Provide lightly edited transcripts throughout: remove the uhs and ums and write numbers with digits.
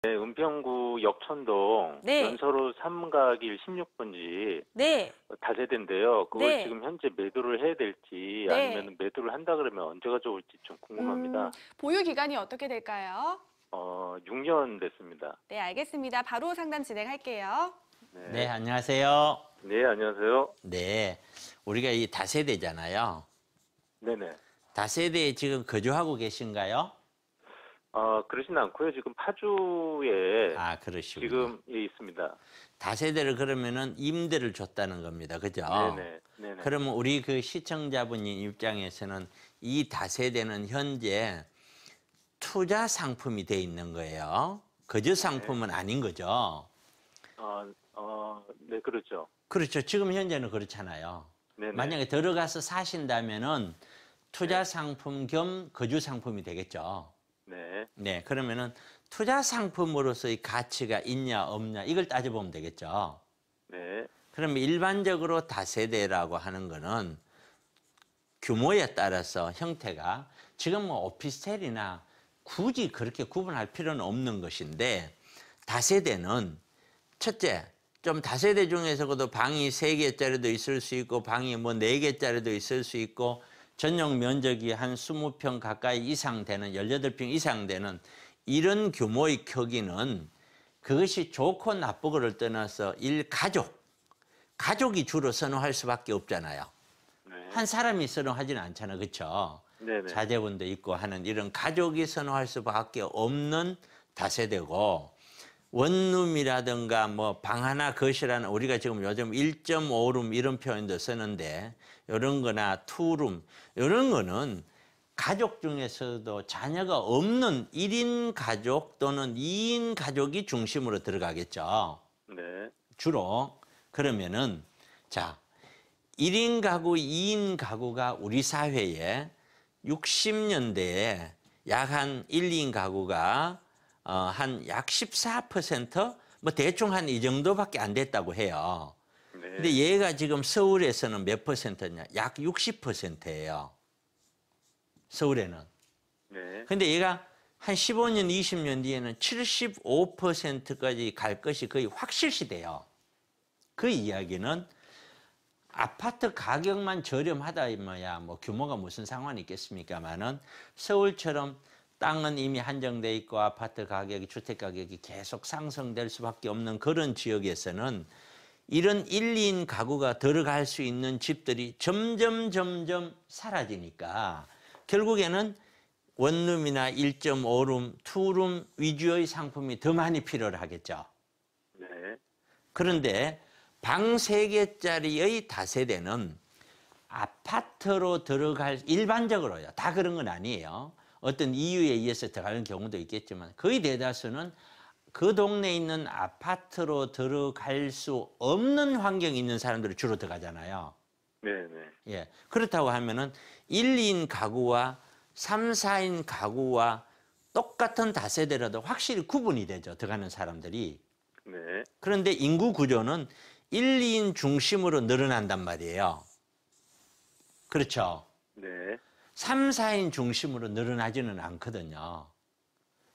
네, 은평구 역천동 네. 연서로 3가길 16번지 네. 다세대인데요. 그걸 네. 지금 현재 매도를 해야 될지 네. 아니면 매도를 한다 그러면 언제가 좋을지 좀 궁금합니다. 보유 기간이 어떻게 될까요? 6년 됐습니다. 네, 알겠습니다. 바로 상담 진행할게요. 네, 안녕하세요. 네, 안녕하세요. 네, 우리가 이 다세대잖아요. 네네. 다세대에 지금 거주하고 계신가요? 그러진 않고요. 지금 파주에 아, 그러시군요. 지금 있습니다. 다세대를 그러면은 임대를 줬다는 겁니다. 그죠? 네네. 네네. 그러면 우리 그 시청자분님 입장에서는 이 다세대는 현재 투자 상품이 돼 있는 거예요. 거주 상품은 아닌 거죠. 네, 그렇죠. 그렇죠. 지금 현재는 그렇잖아요. 네네. 만약에 들어가서 사신다면은 투자 상품 겸 거주 상품이 되겠죠. 네. 네, 그러면은 투자 상품으로서의 가치가 있냐 없냐 이걸 따져보면 되겠죠. 네. 그러면 일반적으로 다세대라고 하는 거는 규모에 따라서 형태가 지금 뭐 오피스텔이나 굳이 그렇게 구분할 필요는 없는 것인데 다세대는 첫째, 좀 다세대 중에서도 방이 3개짜리도 있을 수 있고 방이 뭐 4개짜리도 있을 수 있고 전용 면적이 한 20평 가까이 이상 되는 18평 이상 되는 이런 규모의 크기는 그것이 좋고 나쁘고를 떠나서 가족이 주로 선호할 수밖에 없잖아요. 네. 한 사람이 선호하지는 않잖아요. 그렇죠? 네네. 자제분도 있고 하는 이런 가족이 선호할 수밖에 없는 다세대고 원룸이라든가 뭐 방 하나 거실하나 우리가 지금 요즘 1.5룸 이런 표현도 쓰는데 이런 거나 투룸 이런 거는 가족 중에서도 자녀가 없는 1인 가족 또는 2인 가족이 중심으로 들어가겠죠. 네. 주로 그러면은 자 1인 가구, 2인 가구가 우리 사회에 60년대에 약 한 1, 2인 가구가 한 약 14%? 뭐 대충 한 이 정도밖에 안 됐다고 해요. 네. 근데 얘가 지금 서울에서는 몇 퍼센트냐? 약 60%예요. 서울에는. 네. 근데 얘가 한 15년, 20년 뒤에는 75%까지 갈 것이 거의 확실시돼요. 그 이야기는 아파트 가격만 저렴하다 뭐야 뭐 규모가 무슨 상관이 있겠습니까마는 서울처럼 땅은 이미 한정돼 있고 아파트 가격이 주택 가격이 계속 상승될 수밖에 없는 그런 지역에서는 이런 1, 2인 가구가 들어갈 수 있는 집들이 점점 사라지니까 결국에는 원룸이나 1.5룸, 투룸 위주의 상품이 더 많이 필요를 하겠죠. 네. 그런데 방 3개짜리의 다세대는 아파트로 들어갈 일반적으로요. 다 그런 건 아니에요. 어떤 이유에 의해서 들어가는 경우도 있겠지만 거의 대다수는 그 동네에 있는 아파트로 들어갈 수 없는 환경에 있는 사람들이 주로 들어가잖아요. 네네. 예. 그렇다고 하면은 1, 2인 가구와 3, 4인 가구와 똑같은 다세대라도 확실히 구분이 되죠. 들어가는 사람들이. 네. 그런데 인구 구조는 1, 2인 중심으로 늘어난단 말이에요. 그렇죠. 네. 3, 4인 중심으로 늘어나지는 않거든요.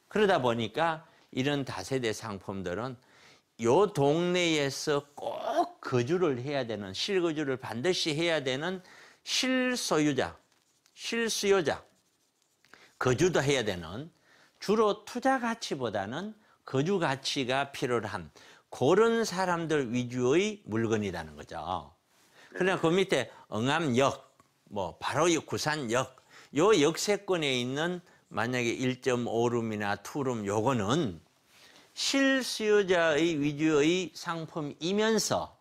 그러다 보니까 이런 다세대 상품들은 요 동네에서 꼭 거주를 해야 되는, 실거주를 반드시 해야 되는 실수요자, 거주도 해야 되는 주로 투자 가치보다는 거주 가치가 필요한 그런 사람들 위주의 물건이라는 거죠. 그러나 그 밑에 응암역, 뭐 바로 이 구산역, 요 역세권에 있는 만약에 1.5룸이나 투룸 요거는 실수요자의 위주의 상품이면서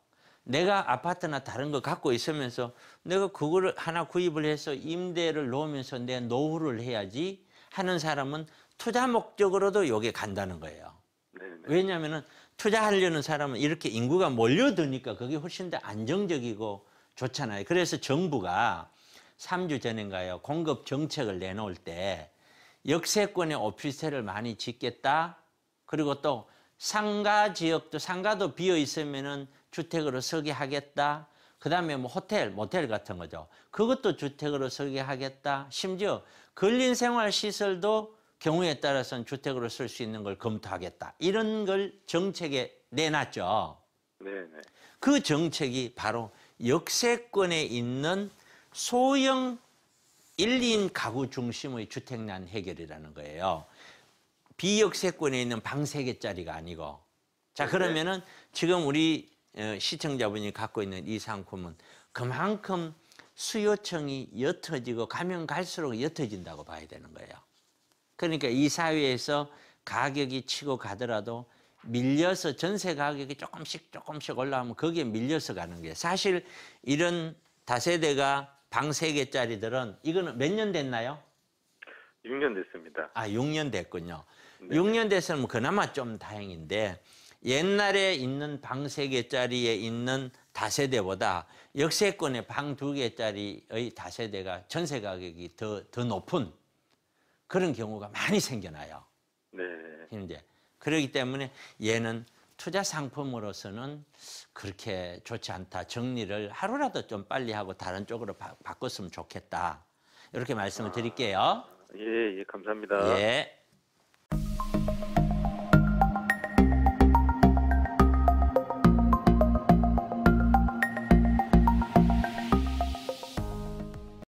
내가 아파트나 다른 거 갖고 있으면서 내가 그거를 하나 구입을 해서 임대를 놓으면서 내 노후를 해야지 하는 사람은 투자 목적으로도 요게 간다는 거예요. 네네. 왜냐하면 투자하려는 사람은 이렇게 인구가 몰려드니까 그게 훨씬 더 안정적이고 좋잖아요. 그래서 정부가 3주 전인가요? 공급 정책을 내놓을 때 역세권에 오피스텔을 많이 짓겠다. 그리고 또 상가 지역도 상가도 비어 있으면은 주택으로 설계하겠다. 그다음에 뭐 호텔, 모텔 같은 거죠. 그것도 주택으로 설계하겠다. 심지어 근린생활 시설도 경우에 따라서는 주택으로 쓸 수 있는 걸 검토하겠다. 이런 걸 정책에 내놨죠. 네네. 그 정책이 바로 역세권에 있는 소형 1, 2인 가구 중심의 주택난 해결이라는 거예요. 비역세권에 있는 방 3개짜리가 아니고. 자, 그러면은 지금 우리 시청자분이 갖고 있는 이 상품은 그만큼 수요층이 옅어지고 가면 갈수록 옅어진다고 봐야 되는 거예요. 그러니까 이 사회에서 가격이 치고 가더라도 밀려서 전세 가격이 조금씩 올라가면 거기에 밀려서 가는 게 사실 이런 다세대가 방 3개짜리들은 이거는 몇 년 됐나요? 6년 됐습니다. 아, 6년 됐군요. 네. 6년 됐으면 그나마 좀 다행인데 옛날에 있는 방 3개짜리에 있는 다세대보다 역세권의 방 2개짜리의 다세대가 전세 가격이 더 높은 그런 경우가 많이 생겨나요. 네. 이제 그렇기 때문에 얘는 투자 상품으로서는 그렇게 좋지 않다. 정리를 하루라도 좀 빨리 하고 다른 쪽으로 바꿨으면 좋겠다. 이렇게 말씀을 드릴게요. 예, 예, 감사합니다. 예.